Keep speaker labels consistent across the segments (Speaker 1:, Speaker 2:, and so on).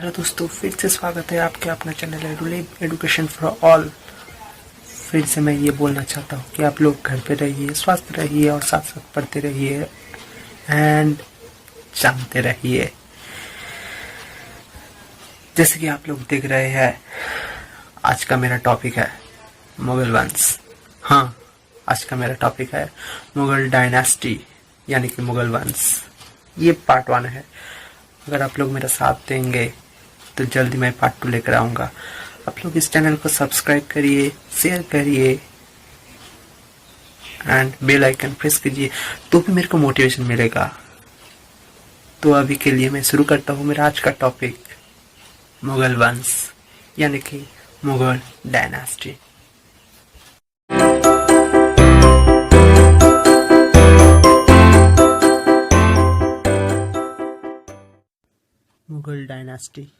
Speaker 1: Hello दोस्तों, फिर से स्वागत है आपके अपना चैनल एजुकेशन फॉर ऑल। फिर से मैं ये बोलना चाहता हूँ कि आप लोग घर पे रहिए, स्वस्थ रहिए और साथ साथ पढ़ते रहिए एंड जानते रहिए। जैसे कि आप लोग देख रहे हैं, आज का मेरा टॉपिक है मुगल वंश। हाँ, आज का मेरा टॉपिक है मुगल डायनेस्टी यानी कि मुगल वंश। ये पार्ट 1 है। अगर आप लोग मेरा साथ देंगे तो जल्दी मैं पार्ट 2 लेकर आऊँगा। आप लोग इस चैनल को सब्सक्राइब करिए, शेयर करिए एंड बेल आइकन प्रेस कीजिए, तो भी मेरे को मोटिवेशन मिलेगा। तो अभी के लिए मैं शुरू करता हूँ मेरा आज का टॉपिक, मुगल वंश यानी कि मुगल डायनेस्टी। मुगल डायनेस्टी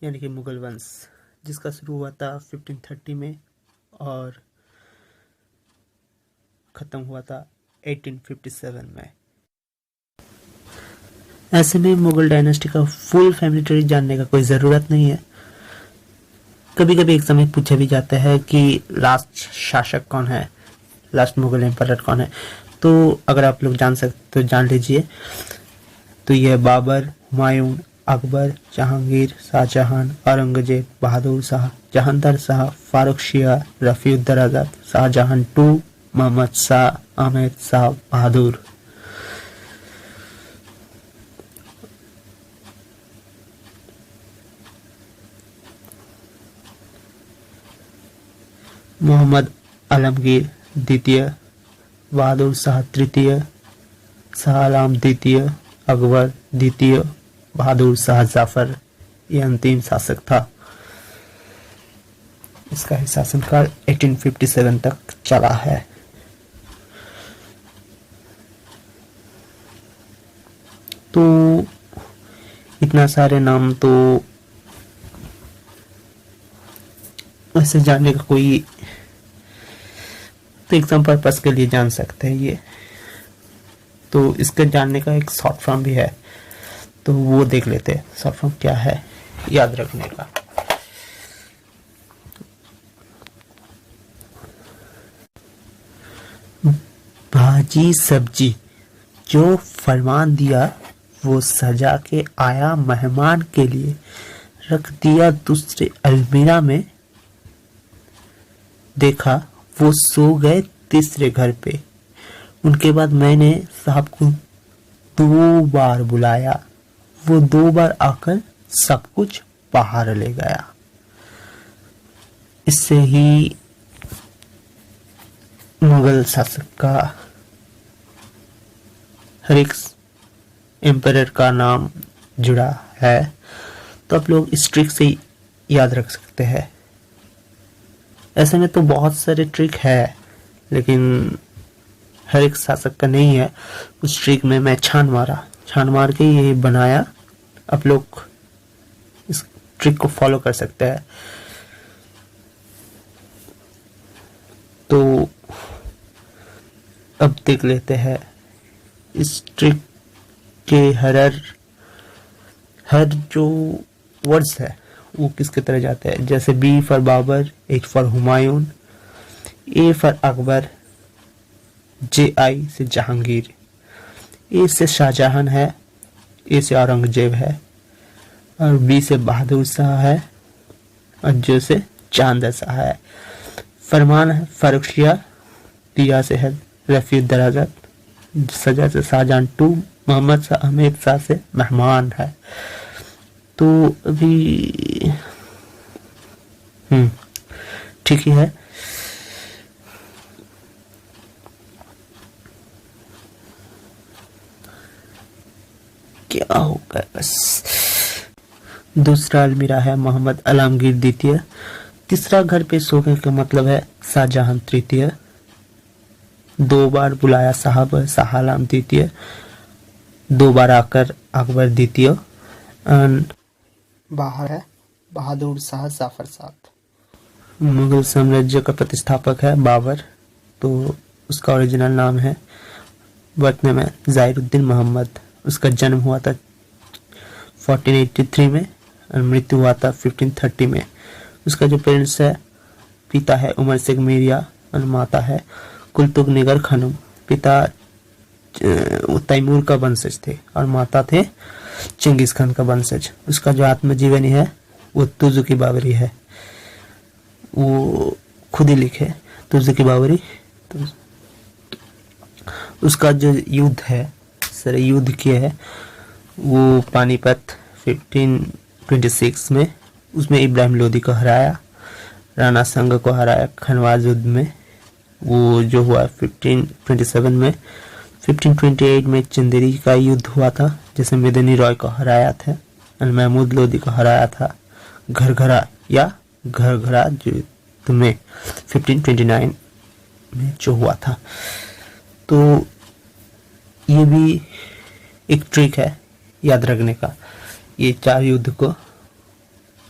Speaker 1: यानी कि मुगल वंश, जिसका शुरू हुआ था 1530 में और ख़त्म हुआ था 1857 में। ऐसे में मुगल डायनेस्टी का फुल फैमिली ट्री जानने का कोई ज़रूरत नहीं है। कभी कभी एक समय पूछा भी जाता है कि लास्ट शासक कौन है, लास्ट मुगल एम्परर कौन है। तो अगर आप लोग जान सकते तो जान लीजिए। तो यह बाबर, हुमायूं, अकबर, जहांगीर, शाहजहां, औरंगजेब, बहादुर शाह, जहांदर शाह, फारूक शिया, रफीउद्दौला, शाहजहां टू, मोहम्मद शाह, अहमद शाह बहादुर। मोहम्मद आलमगीर द्वितीय, बहादुर शाह तृतीय, शाह आलम द्वितीय, अकबर द्वितीय, बहादुर शाह जाफर ये अंतिम शासक था। इसका ही शासनकाल 1857 तक चला है। तो इतना सारे नाम तो ऐसे जानने का कोई, तो एग्जाम पर्पस के लिए जान सकते हैं ये। तो इसके जानने का एक शॉर्ट फॉर्म भी है, तो वो देख लेते हैं। शॉर्ट फॉर्म क्या है याद रखने का। भाजी सब्जी जो फरमान दिया वो सजा के आया मेहमान के लिए, रख दिया दूसरे अलमीरा में, देखा वो सो गए तीसरे घर पे। उनके बाद मैंने साहब को 2 बार बुलाया, वो 2 बार आकर सब कुछ बाहर ले गया। इससे ही मुगल शासक का हर एक एम्परर का नाम जुड़ा है। तो आप लोग इस ट्रिक से याद रख सकते हैं। ऐसे में तो बहुत सारे ट्रिक है, लेकिन हर एक शासक का नहीं है। उस ट्रिक में मैं छान मार के ये बनाया। आप लोग इस ट्रिक को फॉलो कर सकते हैं। तो अब देख लेते हैं इस ट्रिक के हर जो वर्ड्स है वो किसके तरह जाते हैं। जैसे B for Babur, H for Humayun, A for Akbar, J I से जहांगीर, ए से शाहजहां है, ए से औरंगजेब है, और बी से बहादुर शाह है, और जे से जहांदर शाह है। फरमान है फारूक शिया, दिया से है रफीउद्दौला, सजा से शाहजहां टू, मोहम्मद शाह अहमद शाह से मेहमान है। तो अभी ठीक ही है। क्या होगा बस। दूसरा अलमीरा है मोहम्मद आलमगीर द्वितीय। तीसरा घर पे सोने का मतलब है शाहजहां तृतीय। 2 बार बुलाया साहब, शाह आलम द्वितीय। 2 बार आकर अकबर द्वितीय। बाहर है बहादुर शाह जाफर साहब। मुगल साम्राज्य का प्रतिष्ठापक है बाबर। तो उसका ओरिजिनल नाम है, बर्थ में ज़ाहिरुद्दीन मोहम्मद। उसका जन्म हुआ था 1483 में और मृत्यु हुआ था 1530 में। उसका जो पेरेंट्स है, पिता है उमर शेख मिर्जा और माता है कुलतुग निगर खानम। पिता तैमूर का वंशज थे और माता थे चिंगिस खान का वंशज। उसका जो आत्मजीवनी है वो तुजुकी बाबरी है, वो खुद ही लिखे तुजुकी बाबरी। तो उसका जो युद्ध है, सारे युद्ध किए है, वो पानीपत 1526 में, उसमें इब्राहिम लोदी को हराया, राणा संग को हराया खनवाज युद्ध में, वो जो हुआ 1527 में। 1528 में चंदेरी का युद्ध हुआ था जिसमें मेदिनी रॉय को हराया था और महमूद लोदी को हराया था घरघरा या घरघरा युद्ध में 1529 में जो हुआ था। तो ये भी एक ट्रिक है याद रखने का, ये 4 युद्ध को,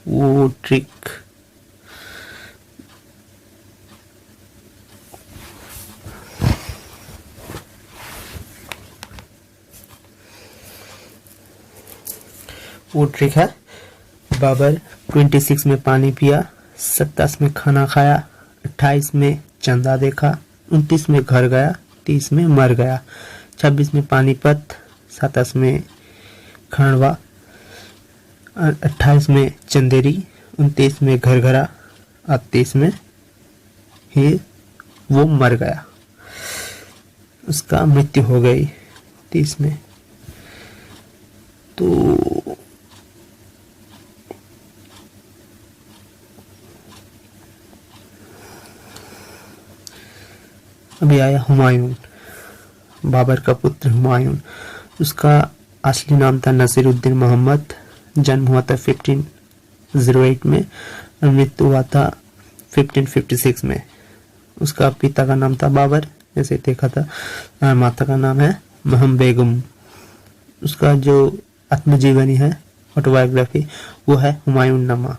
Speaker 1: वो ट्रिक है। बाबर 26 में पानी पिया, 27 में खाना खाया, 28 में चंदा देखा, 29 में घर गया, 30 में मर गया, 26 में पानीपत, 27 में खंडवा, 28 में चंदेरी, 29 में घरघरा और 30 में ही वो मर गया, उसका मृत्यु हो गई 30 में। तो अभी आया हुमायूं, बाबर का पुत्र हुमायूं। उसका असली नाम था नसीरुद्दीन मोहम्मद। जन्म हुआ था 1508 में और मृत्यु हुआ था 1556 में। उसका पिता का नाम था बाबर, जैसे देखा था, और माता का नाम है महम बेगम। उसका जो आत्मजीवनी है, ऑटोबायोग्राफी, वो है हुमायूं नामा।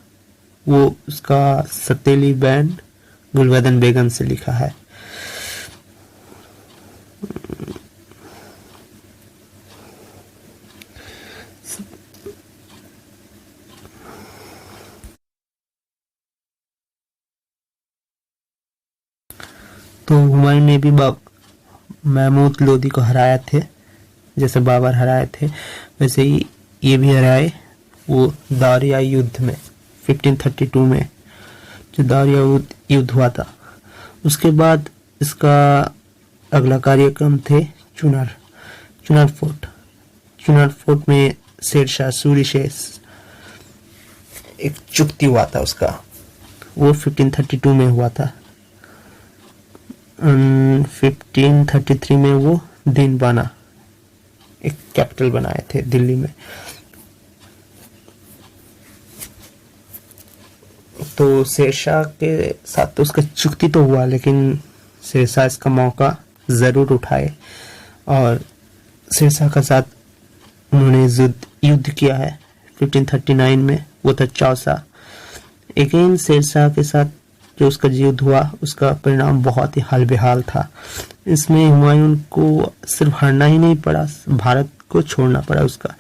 Speaker 1: वो उसका सतीली बहन गुलबदन बेगम से लिखा है। तो हुमायूं ने भी महमूद लोदी को हराया थे, जैसे बाबर हराए थे वैसे ही ये भी हराए। वो दारिया युद्ध में 1532 में जो दारिया युद्ध हुआ था। उसके बाद इसका अगला कार्यक्रम थे चुनार फोर्ट में शेरशाह सूरी से एक चुक्ति हुआ था उसका, वो 1532 में हुआ था। 1533 में वो दिन बना, एक कैपिटल बनाए थे दिल्ली में। तो शेरशाह के साथ तो उसका चुक्ति तो हुआ, लेकिन शेरशाह इसका मौका जरूर उठाए और शेरशाह के साथ उन्होंने युद्ध किया है 1539 में। वो था चौसा। अगेन शेरशाह के साथ जो उसका युद्ध हुआ, उसका परिणाम बहुत ही हाल बेहाल था। इसमें हुमायूं को सिर्फ हारना ही नहीं पड़ा, भारत को छोड़ना पड़ा उसका।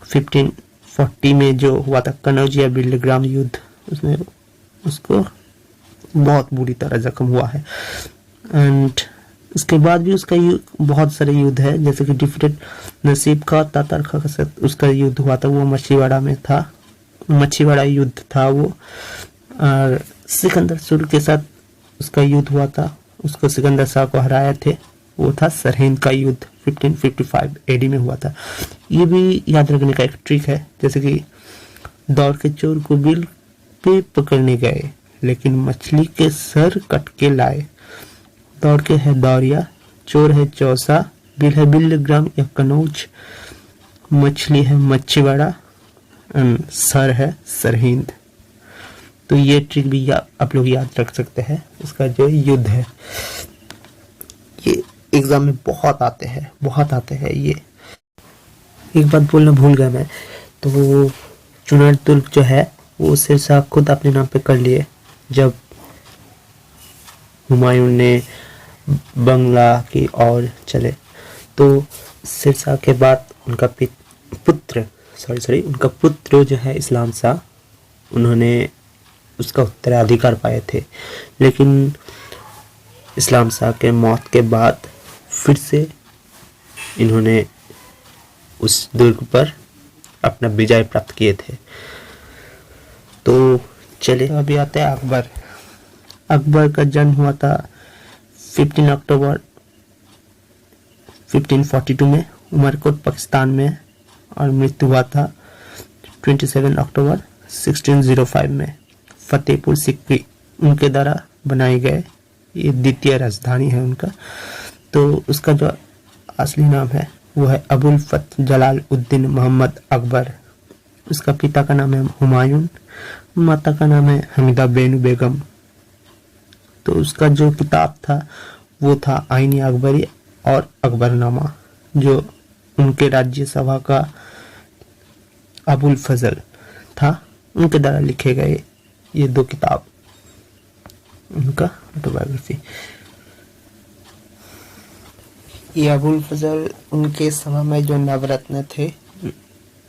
Speaker 1: 1540 में जो हुआ था कनौज या बिल्डग्राम युद्ध, उसमें उसको बहुत बुरी तरह जख्म हुआ है। एंड उसके बाद भी उसका बहुत सारे युद्ध है, जैसे कि डिफरेंट नसीब का तातर का साथ उसका युद्ध हुआ था, वो मछलीवाड़ा में था, मछलीवाड़ा युद्ध था वो। और सिकंदर सुर के साथ उसका युद्ध हुआ था, उसको सिकंदर शाह को हराए थे, वो था सरहिंद का युद्ध 1555 एडी में हुआ था। ये भी याद रखने का एक ट्रिक है, जैसे कि दौड़ के चोर को बिल पे पकड़ने गए, लेकिन मछली के सर कट के लाए। दौड़ के है दौरिया, चोर है चौसा, बिल है बिल्डग्राम या कनौज, मछली है मच्छीवाड़ा, सर है सरहिंद। तो ये ट्रिक भी आप लोग याद रख सकते हैं। इसका जो युद्ध है, ये एग्जाम में बहुत आते हैं ये। एक बात बोलना भूल गया मैं, तो चुनार तुर्क जो है वो शेरशाह खुद अपने नाम पे कर लिए। जब हुमायूं ने बंगला की ओर चले, तो शेरशाह के बाद उनका पुत्र उनका पुत्र जो है इस्लाम शाह, उन्होंने उसका उत्तराधिकार पाए थे। लेकिन इस्लाम शाह के मौत के बाद फिर से इन्होंने उस दुर्ग पर अपना विजय प्राप्त किए थे। तो चले अभी आते हैं अकबर। अकबर का जन्म हुआ था 15 अक्टूबर 1542 में उमरकोट पाकिस्तान में, और मृत्यु हुआ था 27 अक्टूबर 1605 में फतेहपुर सिकरी उनके द्वारा बनाए गए। ये द्वितीय राजधानी है उनका। तो उसका जो असली नाम है वो है अबुल फत जलाल उद्दीन मोहम्मद अकबर। उसका पिता का नाम है हुमायूं, माता का नाम है हमीदा बेनू बेगम। तो उसका जो किताब था वो था आईनी अकबरी और अकबरनामा, जो उनके राज्यसभा का अबुल फजल था, उनके द्वारा लिखे गए ये 2 किताब, उनका ऑटोबायोग्राफी। ये अबुल फजल उनके सभा में जो नवरत्न थे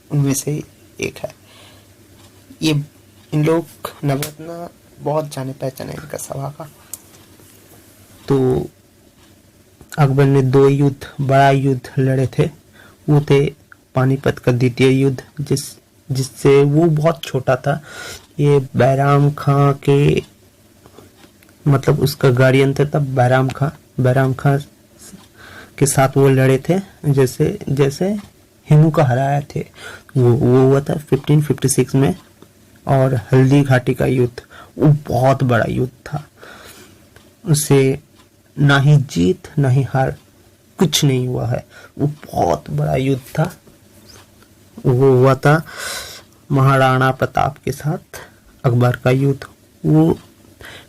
Speaker 1: उनमें से एक है। ये इन लोग नवरत्न बहुत जाने पहचाने इनका सभा का। तो अकबर ने 2 युद्ध, बड़ा युद्ध लड़े थे। वो थे पानीपत का द्वितीय युद्ध, जिससे वो बहुत छोटा था। ये बैराम खां के मतलब उसका गार्डियन था बैराम खां के साथ वो लड़े थे। जैसे हिमू का हराया थे वो हुआ था 1556 में। और हल्दी घाटी का युद्ध वो बहुत बड़ा युद्ध था, उसे ना ही जीत ना ही हार कुछ नहीं हुआ है। वो बहुत बड़ा युद्ध था। वो हुआ था महाराणा प्रताप के साथ अकबर का युद्ध। वो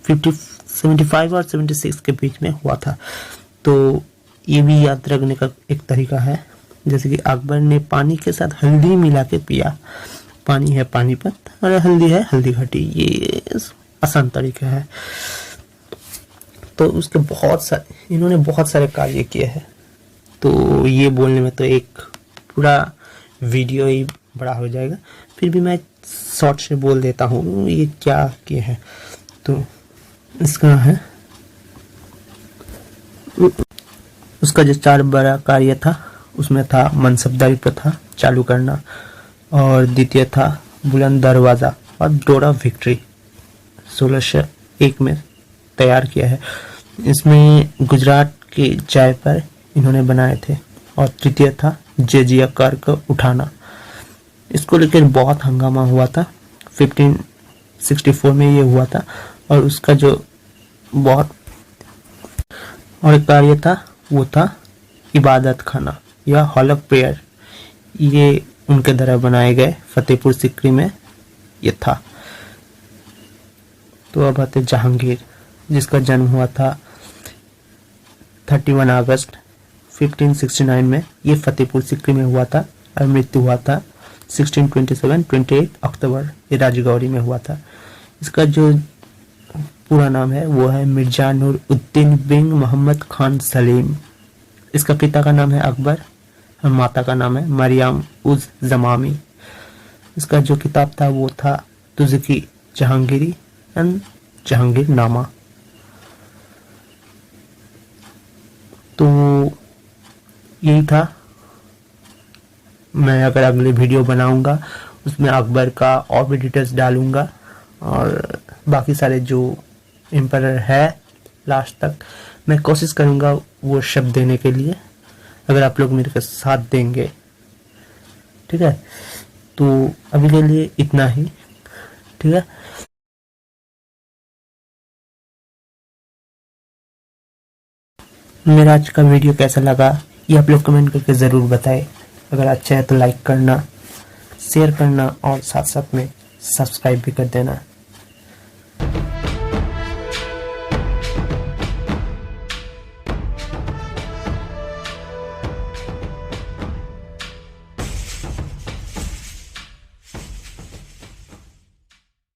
Speaker 1: 75 और 76 के बीच में हुआ था। तो ये भी याद रखने का एक तरीका है, जैसे कि अकबर ने पानी के साथ हल्दी मिला के पिया। पानी है पानीपत और हल्दी है हल्दी घाटी, ये आसान तरीका है। तो उसके इन्होंने बहुत सारे कार्य किए हैं। तो ये बोलने में तो एक पूरा वीडियो ही बड़ा हो जाएगा, फिर भी मैं शॉर्ट से बोल देता हूँ ये क्या किए हैं। तो इसका है उसका जो 4 बड़ा कार्य था उसमें था मनसबदारी प्रथा चालू करना, और द्वितीय था बुलंद दरवाज़ा और डोरा विक्ट्री 1601 में तैयार किया है। इसमें गुजरात के जय पर इन्होंने बनाए थे। और तृतीय था जजिया कर को उठाना। इसको लेकर बहुत हंगामा हुआ था। 1564 में ये हुआ था। और उसका जो बहुत और कार्य था वो था इबादत खाना या हॉल ऑफ प्रेयर। ये उनके द्वारा बनाए गए फतेहपुर सिकरी में ये था। तो अब आते जहांगीर, जिसका जन्म हुआ था 31 अगस्त 1569 में। ये फतेहपुर सिकरी में हुआ था और मृत्यु हुआ था 28 अक्टूबर ये राजगौरी में हुआ था। इसका जो पूरा नाम है वो है मिर्जा नूर उद्दीन बिन मोहम्मद खान सलीम। इसका पिता का नाम है अकबर और माता का नाम है मरियम उज जमामी। इसका जो किताब था वो था तुज़की जहांगीरी एंड जहांगीरनामा। तो यही था। मैं अगर अगले वीडियो बनाऊंगा उसमें अकबर का और भी डिटेल्स डालूंगा, और बाकी सारे जो एम्परर है लास्ट तक मैं कोशिश करूंगा वो शब्द देने के लिए, अगर आप लोग मेरे साथ देंगे। ठीक है, तो अभी के लिए इतना ही। ठीक है, मेरा आज का वीडियो कैसा लगा ये आप लोग कमेंट करके ज़रूर बताएं। अगर अच्छा है तो लाइक करना, शेयर करना और साथ साथ में सब्सक्राइब भी कर देना।